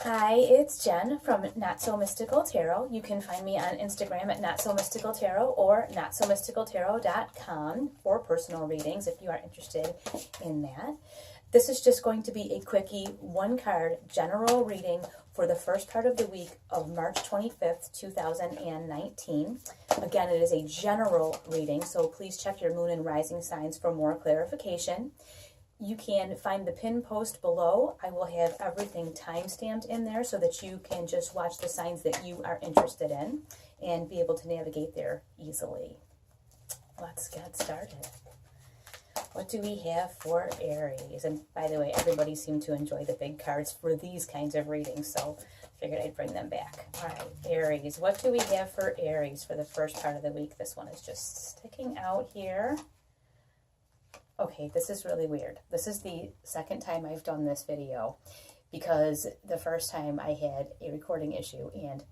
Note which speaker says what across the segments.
Speaker 1: Hi, it's Jen from Not So Mystical Tarot. You can find me on Instagram at Not So Mystical Tarot or notsomysticaltarot.com for personal readings if you are interested in that. This is just going to be a quickie one card general reading for the first part of the week of March 25th, 2019. Again, it is a general reading, so please check your moon and rising signs for more clarification. You can find the pin post below. I will have everything time-stamped in there so that you can just watch the signs that you are interested in and be able to navigate there easily. Let's get started. What do we have for Aries? And by the way, everybody seemed to enjoy the big cards for these kinds of readings, so I figured I'd bring them back. All right, Aries. What do we have for Aries for the first part of the week? This one is just sticking out here. Okay, this is really weird. This is the second time I've done this video because the first time I had a recording issue and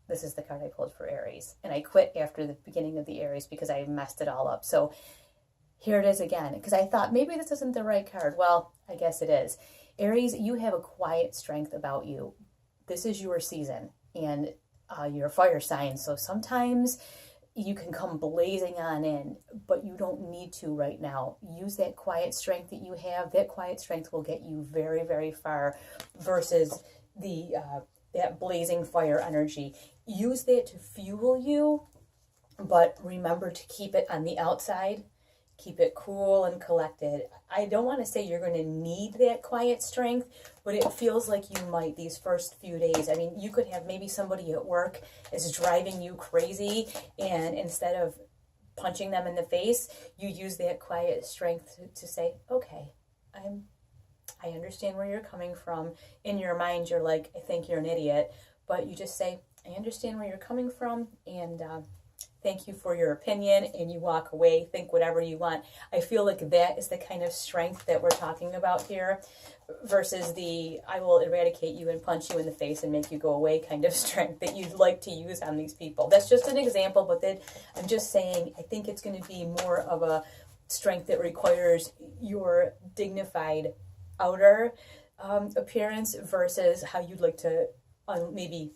Speaker 1: this is the card I pulled for Aries. And I quit after the beginning of the Aries because I messed it all up. So here it is again because I thought maybe this isn't the right card. Well, I guess it is. Aries, you have a quiet strength about you. This is your season and you're a fire sign. So sometimes you can come blazing on in, but you don't need to right now. Use that quiet strength that you have. That quiet strength will get you very, very far versus the that blazing fire energy. Use that to fuel you, but remember to keep it on the outside. Keep it cool and collected. I don't want to say you're going to need that quiet strength, but it feels like you might these first few days. I mean, you could have maybe somebody at work is driving you crazy, and instead of punching them in the face, you use that quiet strength to say, okay, I understand where you're coming from. In your mind, you're like, I think you're an idiot, but you just say, I understand where you're coming from, and thank you for your opinion, and you walk away, think whatever you want. I feel like that is the kind of strength that we're talking about here versus the I will eradicate you and punch you in the face and make you go away kind of strength that you'd like to use on these people. That's just an example, but then I'm just saying I think it's going to be more of a strength that requires your dignified outer appearance versus how you'd like to maybe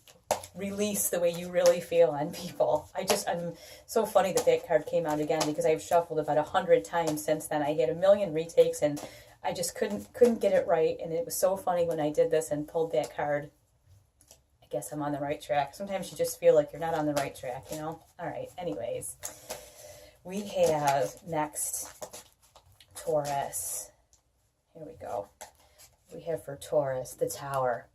Speaker 1: release the way you really feel on people. I'm so funny that that card came out again because I've shuffled about 100 times since then. I had a million retakes and I just couldn't get it right, and it was so funny when I did this and pulled that card. I guess I'm on the right track. Sometimes you just feel like you're not on the right track, you know? All right, anyways. We have next Taurus. Here we go. We have for Taurus the Tower.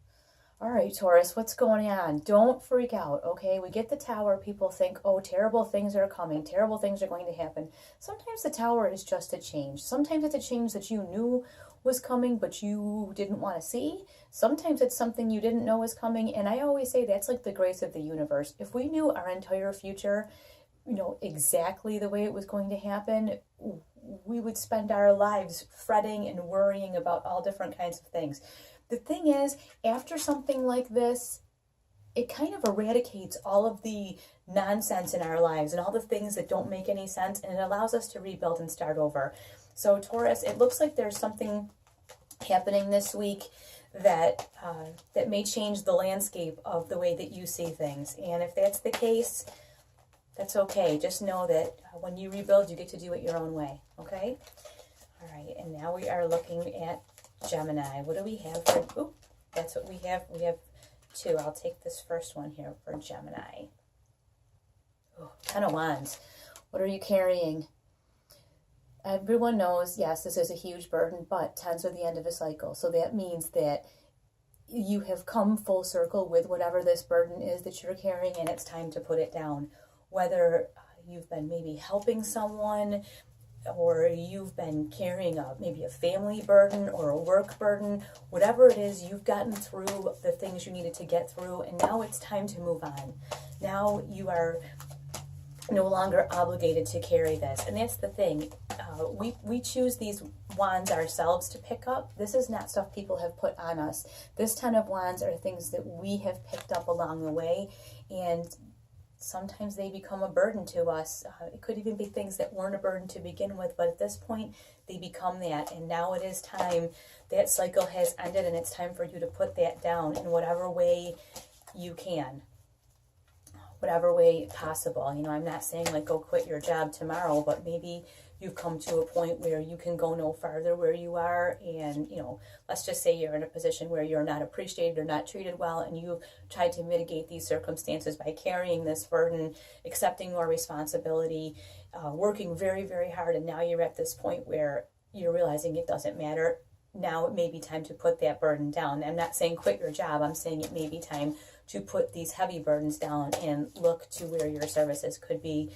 Speaker 1: All right, Taurus, what's going on? Don't freak out, okay? We get the Tower. People think, oh, terrible things are coming. Terrible things are going to happen. Sometimes the Tower is just a change. Sometimes it's a change that you knew was coming, but you didn't want to see. Sometimes it's something you didn't know was coming. And I always say that's like the grace of the universe. If we knew our entire future, you know, exactly the way it was going to happen, we would spend our lives fretting and worrying about all different kinds of things. The thing is, after something like this, it kind of eradicates all of the nonsense in our lives and all the things that don't make any sense, and it allows us to rebuild and start over. So Taurus, it looks like there's something happening this week that that may change the landscape of the way that you see things. And if that's the case, that's okay. Just know that when you rebuild, you get to do it your own way, okay? All right, and now we are looking at Gemini. What do we have for, oop, that's what we have. We have two. I'll take this first one here for Gemini. Oh, 10 of Wands. What are you carrying? Everyone knows, yes, this is a huge burden, but 10s are the end of a cycle. So that means that you have come full circle with whatever this burden is that you're carrying, and it's time to put it down. Whether you've been maybe helping someone, or you've been carrying maybe a family burden or a work burden, whatever it is, you've gotten through the things you needed to get through, and now it's time to move on. Now you are no longer obligated to carry this. And that's the thing. We choose these wands ourselves to pick up. This is not stuff people have put on us. This 10 of Wands are things that we have picked up along the way, and sometimes they become a burden to us. It could even be things that weren't a burden to begin with, but at this point they become that. And now it is time. That cycle has ended, and it's time for you to put that down in whatever way you can, whatever way possible. You know, I'm not saying like go quit your job tomorrow, but maybe you've come to a point where you can go no farther where you are. And, you know, let's just say you're in a position where you're not appreciated or not treated well, and you've tried to mitigate these circumstances by carrying this burden, accepting more responsibility, working very, very hard. And now you're at this point where you're realizing it doesn't matter. Now it may be time to put that burden down. I'm not saying quit your job. I'm saying it may be time to put these heavy burdens down and look to where your services could be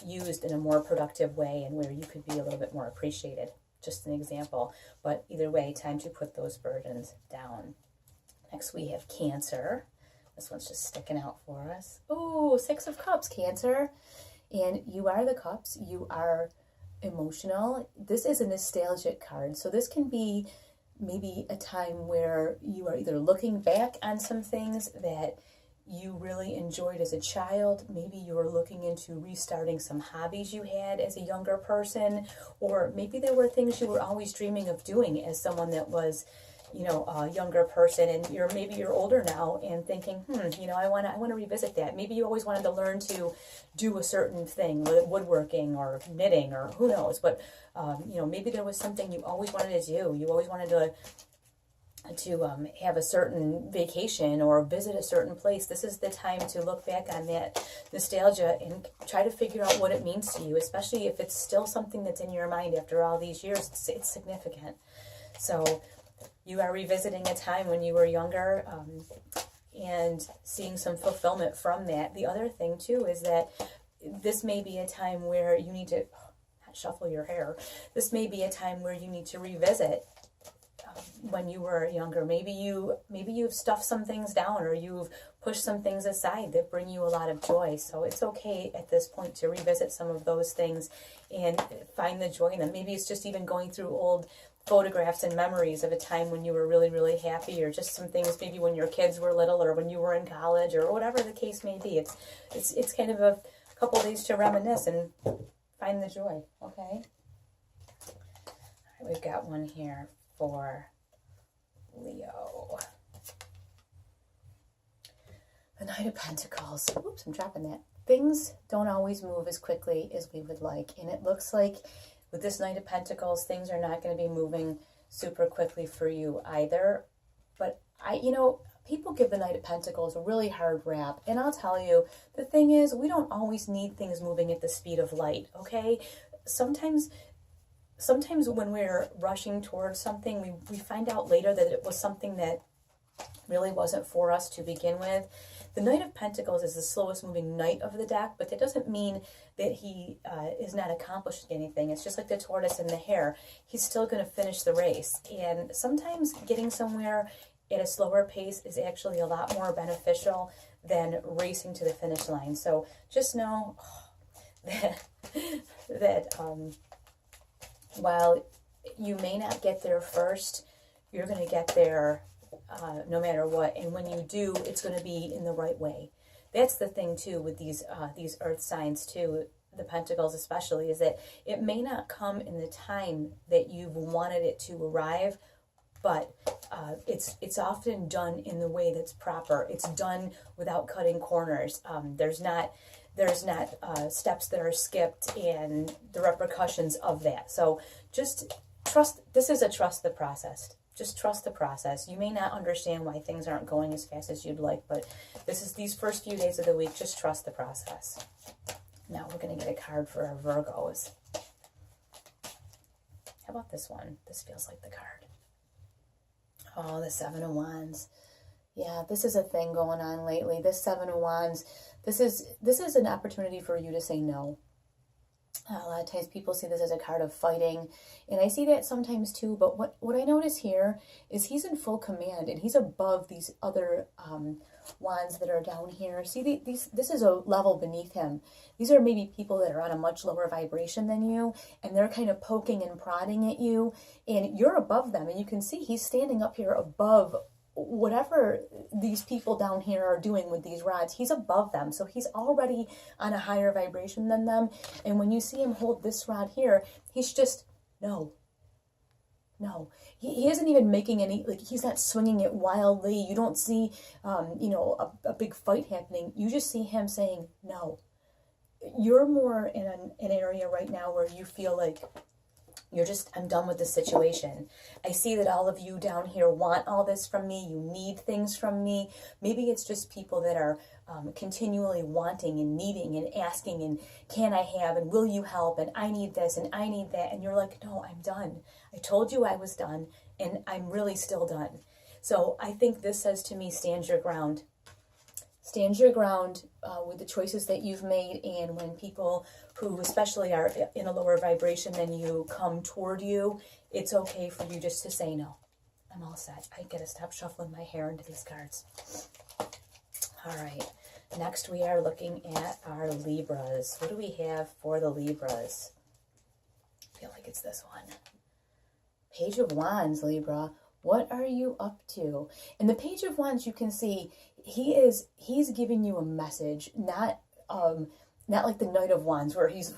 Speaker 1: used in a more productive way, and where you could be a little bit more appreciated. Just an example. But either way, time to put those burdens down. Next we have Cancer. This one's just sticking out for us. Oh, Six of Cups, Cancer. And you are the Cups. You are emotional. This is a nostalgic card. So this can be maybe a time where you are either looking back on some things that you really enjoyed as a child. Maybe you were looking into restarting some hobbies you had as a younger person, or maybe there were things you were always dreaming of doing as someone that was, you know, a younger person, and maybe you're older now and thinking, you know, I want to revisit that. Maybe you always wanted to learn to do a certain thing, woodworking or knitting or who knows, but you know, maybe there was something you always wanted to do. You always wanted to have a certain vacation or visit a certain place. This is the time to look back on that nostalgia and try to figure out what it means to you, especially if it's still something that's in your mind after all these years. It's significant. So you are revisiting a time when you were younger, and seeing some fulfillment from that. The other thing too is that this may be a time where you need to not shuffle your hair. This may be a time where you need to revisit when you were younger. Maybe you've stuffed some things down, or you've pushed some things aside that bring you a lot of joy. So it's okay at this point to revisit some of those things and find the joy in them. Maybe it's just even going through old photographs and memories of a time when you were really, really happy, or just some things maybe when your kids were little, or when you were in college, or whatever the case may be. It's kind of a couple days to reminisce and find the joy. Okay. All right, we've got one here for Leo. The Knight of Pentacles. Oops, I'm dropping that. Things don't always move as quickly as we would like, and it looks like with this Knight of Pentacles, things are not going to be moving super quickly for you either. But people give the Knight of Pentacles a really hard rap. And I'll tell you, the thing is, we don't always need things moving at the speed of light, okay? Sometimes when we're rushing towards something, we find out later that it was something that really wasn't for us to begin with. The Knight of Pentacles is the slowest moving knight of the deck, but that doesn't mean that he is not accomplishing anything. It's just like the tortoise and the hare. He's still going to finish the race. And sometimes getting somewhere at a slower pace is actually a lot more beneficial than racing to the finish line. So just know that while you may not get there first, you're going to get there no matter what. And when you do, it's going to be in the right way. That's the thing too with these earth signs too, the Pentacles especially, is that it may not come in the time that you've wanted it to arrive, but it's often done in the way that's proper. It's done without cutting corners. There's not steps that are skipped and the repercussions of that. So just trust. This is a trust the process. Just trust the process. You may not understand why things aren't going as fast as you'd like, but these first few days of the week, just trust the process. Now we're going to get a card for our Virgos. How about this one? This feels like the card. Oh, the Seven of Wands. Yeah, this is a thing going on lately. This Seven of Wands, this is an opportunity for you to say no. A lot of times people see this as a card of fighting, and I see that sometimes too, but what I notice here is he's in full command, and he's above these other wands that are down here. See, this is a level beneath him. These are maybe people that are on a much lower vibration than you, and they're kind of poking and prodding at you, and you're above them, and you can see he's standing up here above whatever these people down here are doing with these rods, he's above them. So he's already on a higher vibration than them. And when you see him hold this rod here, he's just, no. He isn't even making any, like, he's not swinging it wildly. You don't see, a big fight happening. You just see him saying, no. You're more in an area right now where you feel like I'm done with this situation. I see that all of you down here want all this from me. You need things from me. Maybe it's just people that are continually wanting and needing and asking and can I have and will you help and I need this and I need that. And you're like, no, I'm done. I told you I was done and I'm really still done. So I think this says to me, stand your ground. Stand your ground with the choices that you've made, and when people who especially are in a lower vibration than you come toward you, it's okay for you just to say, no, I'm all set. I gotta stop shuffling my hair into these cards. All right, next we are looking at our Libras. What do we have for the Libras? I feel like it's this one. Page of Wands, Libra. What are you up to? In the Page of Wands, you can see he's giving you a message, not like the Knight of Wands where he's,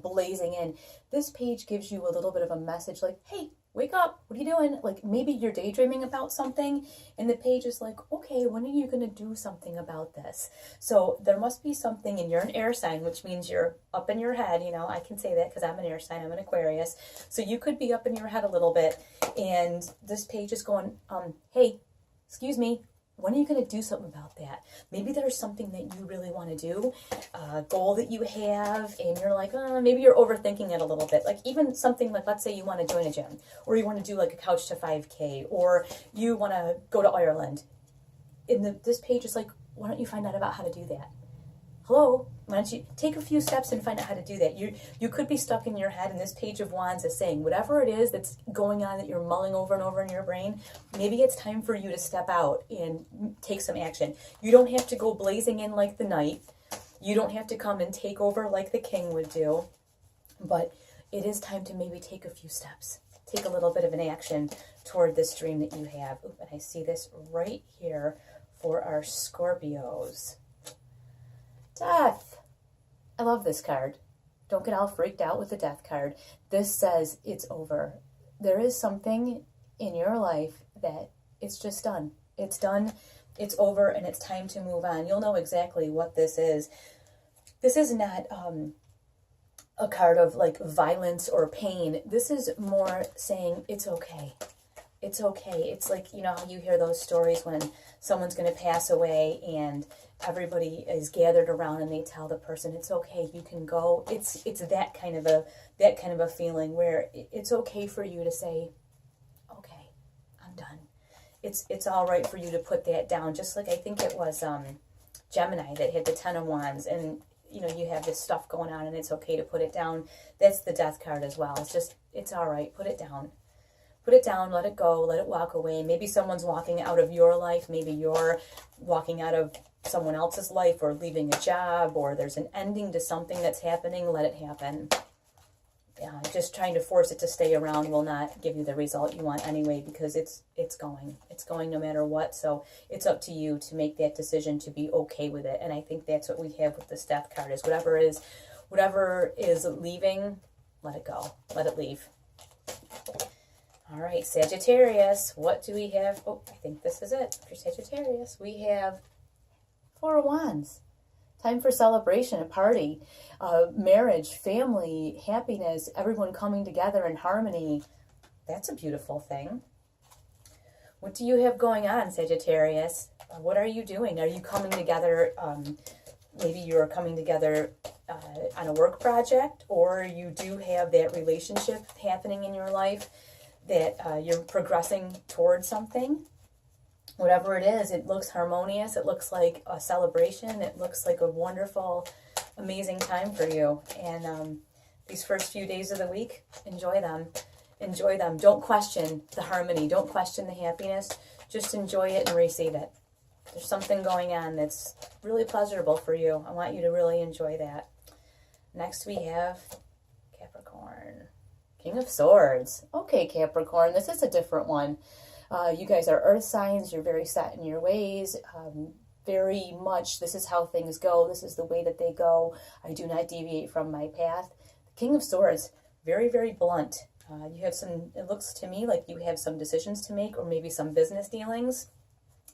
Speaker 1: blazing in. This page gives you a little bit of a message like, hey, wake up. What are you doing? Like maybe you're daydreaming about something and the page is like, okay, when are you going to do something about this? So there must be something, and you're an air sign, which means you're up in your head. I can say that because I'm an air sign. I'm an Aquarius. So you could be up in your head a little bit. And this page is going, hey, excuse me. When are you going to do something about that? Maybe there's something that you really want to do, a goal that you have, and you're like, maybe you're overthinking it a little bit. Like even something like, let's say you want to join a gym, or you want to do like a couch to 5K, or you want to go to Ireland. This page is like, why don't you find out about how to do that? Hello? Why don't you take a few steps and find out how to do that? You could be stuck in your head, and this Page of Wands is saying, whatever it is that's going on that you're mulling over and over in your brain, maybe it's time for you to step out and take some action. You don't have to go blazing in like the Knight. You don't have to come and take over like the King would do. But it is time to maybe take a few steps. Take a little bit of an action toward this dream that you have. Ooh, and I see this right here for our Scorpios. Death. I love this card. Don't get all freaked out with the Death card. This says it's over. There is something in your life that it's just done. It's done. It's over, and it's time to move on. You'll know exactly what this is. This is not a card of like violence or pain. This is more saying it's okay. It's okay. It's like, how you hear those stories when someone's going to pass away and everybody is gathered around and they tell the person it's okay, you can go. It's that kind of a feeling where it's okay for you to say, okay, I'm done. It's all right for you to put that down. Just like I think it was Gemini that had the Ten of Wands, and you have this stuff going on and it's okay to put it down. That's the Death card as well. It's all right. Put it down. Put it down, let it go, let it walk away. Maybe someone's walking out of your life. Maybe you're walking out of someone else's life, or leaving a job, or there's an ending to something that's happening. Let it happen. Just trying to force it to stay around will not give you the result you want anyway, because it's going. It's going no matter what. So it's up to you to make that decision to be okay with it. And I think that's what we have with this Death card is whatever is leaving, let it go. Let it leave. All right, Sagittarius, what do we have? Oh, I think this is it. For Sagittarius, we have Four of Wands. Time for celebration, a party, marriage, family, happiness, everyone coming together in harmony. That's a beautiful thing. What do you have going on, Sagittarius? What are you doing? Are you coming together? Maybe you're coming together on a work project, or you do have that relationship happening in your life that you're progressing towards something. Whatever it is, it looks harmonious. It looks like a celebration. It looks like a wonderful, amazing time for you. And these first few days of the week, enjoy them. Enjoy them. Don't question the harmony. Don't question the happiness. Just enjoy it and receive it. There's something going on that's really pleasurable for you. I want you to really enjoy that. Next we have Capricorn. King of Swords. Okay, Capricorn, this is a different one. You guys are earth signs. You're very set in your ways. Very much, this is how things go. This is the way that they go. I do not deviate from my path. The King of Swords, very, very blunt. You have some, it looks to me like you have some decisions to make, or maybe some business dealings.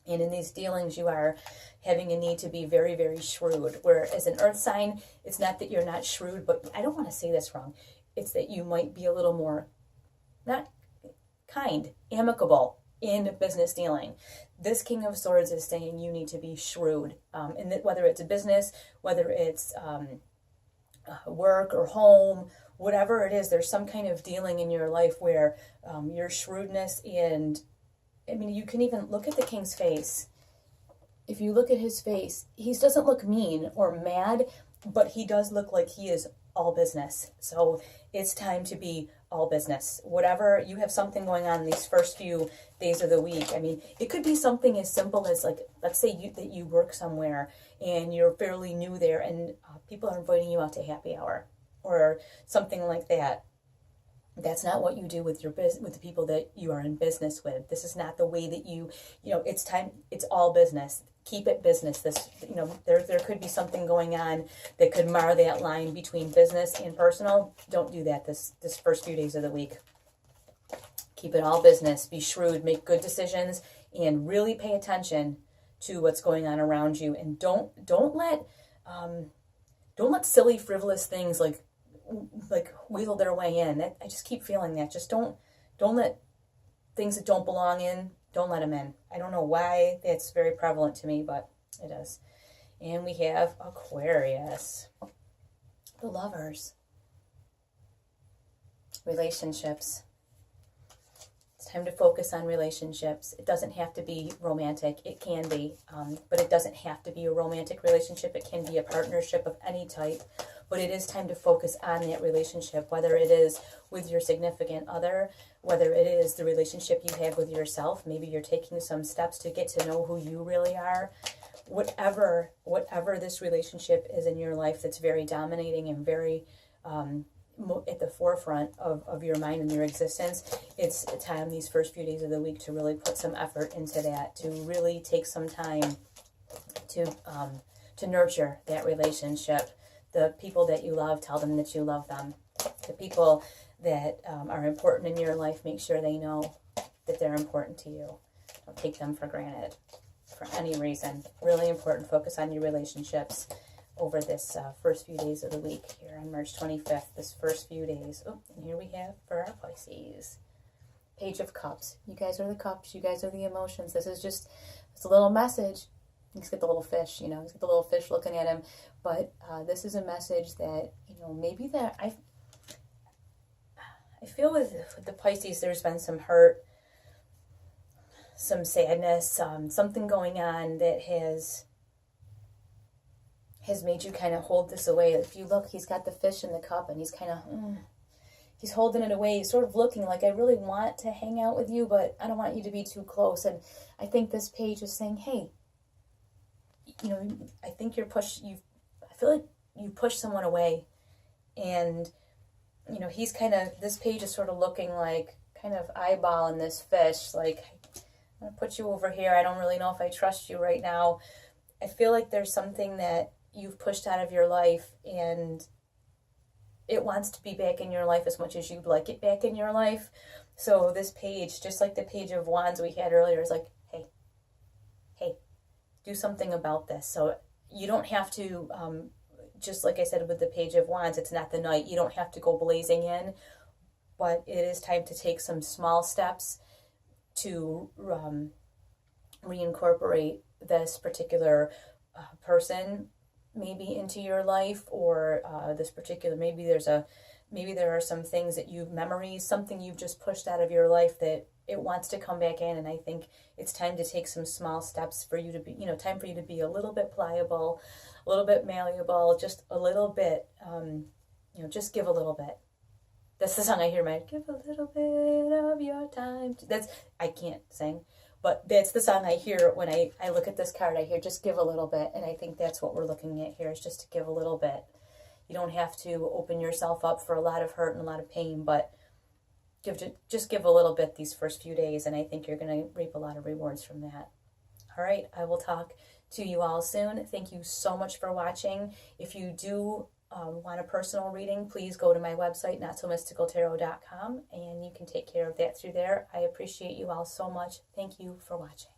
Speaker 1: And in these dealings, you are having a need to be very, very shrewd. Whereas an earth sign, it's not that you're not shrewd, but I don't want to say this wrong. It's that you might be a little more, not kind, amicable in business dealing. This King of Swords is saying you need to be shrewd. And that whether it's a business, whether it's work or home, whatever it is, there's some kind of dealing in your life where your shrewdness and, I mean, you can even look at the King's face. If you look at his face, he doesn't look mean or mad, but he does look like he is all business. So it's time to be all business. Whatever, you have something going on these first few days of the week. I mean, it could be something as simple as, like, let's say that you work somewhere and you're fairly new there and people are inviting you out to happy hour or something like that. That's not what you do with your with the people that you are in business with. This is not the way that you know, it's time, it's all business. Keep it business. This, you know, there could be something going on that could mar that line between business and personal. Don't do that this first few days of the week. Keep it all business. Be shrewd, make good decisions, and really pay attention to what's going on around you. And don't let silly, frivolous things like wheedle their way in. I just keep feeling that. Just don't let things that don't belong in, don't let them in. I don't know why that's very prevalent to me, but it is. And we have Aquarius, the Lovers, relationships. It's time to focus on relationships. It doesn't have to be romantic. It can be, but it doesn't have to be a romantic relationship. It can be a partnership of any type. But it is time to focus on that relationship, whether it is with your significant other, whether it is the relationship you have with yourself. Maybe you're taking some steps to get to know who you really are. Whatever this relationship is in your life that's very dominating and very at the forefront of your mind and your existence, it's time these first few days of the week to really put some effort into that, to really take some time to nurture that relationship. The people that you love, tell them that you love them. The people that are important in your life, make sure they know that they're important to you. Don't take them for granted for any reason. Really important. Focus on your relationships over this first few days of the week here on March 25th. This first few days. Oh, and here we have for our Pisces, Page of Cups. You guys are the cups. You guys are the emotions. This is just, it's a little message. He's got the little fish, you know, he's got the little fish looking at him. But this is a message that, you know, maybe that I feel with the Pisces, there's been some hurt, some sadness, something going on that has made you kind of hold this away. If you look, he's got the fish in the cup and he's kind of, he's holding it away. He's sort of looking like, I really want to hang out with you, but I don't want you to be too close. And I think this page is saying, hey, you know, I think I feel like you push someone away, and, you know, he's kind of, this page is sort of looking like, kind of eyeballing this fish, like, I'm going to put you over here. I don't really know if I trust you right now. I feel like there's something that you've pushed out of your life, and it wants to be back in your life as much as you'd like it back in your life. So this page, just like the Page of Wands we had earlier, is like, hey, do something about this. So you don't have to, just like I said with the Page of Wands, it's not the Knight. You don't have to go blazing in, but it is time to take some small steps to reincorporate this particular person maybe into your life, or this particular, maybe there are some things that memories, something you've just pushed out of your life that it wants to come back in. And I think it's time to take some small steps for you to be, you know, time for you to be a little bit pliable, a little bit malleable, just a little bit, you know, just give a little bit. That's the song I hear, give a little bit of your time. I can't sing, but that's the song I hear when I look at this card. I hear, just give a little bit. And I think that's what we're looking at here, is just to give a little bit. You don't have to open yourself up for a lot of hurt and a lot of pain, but just give a little bit these first few days, and I think you're going to reap a lot of rewards from that. All right, I will talk to you all soon. Thank you so much for watching. If you do want a personal reading, please go to my website, notsomysticaltarot.com, and you can take care of that through there. I appreciate you all so much. Thank you for watching.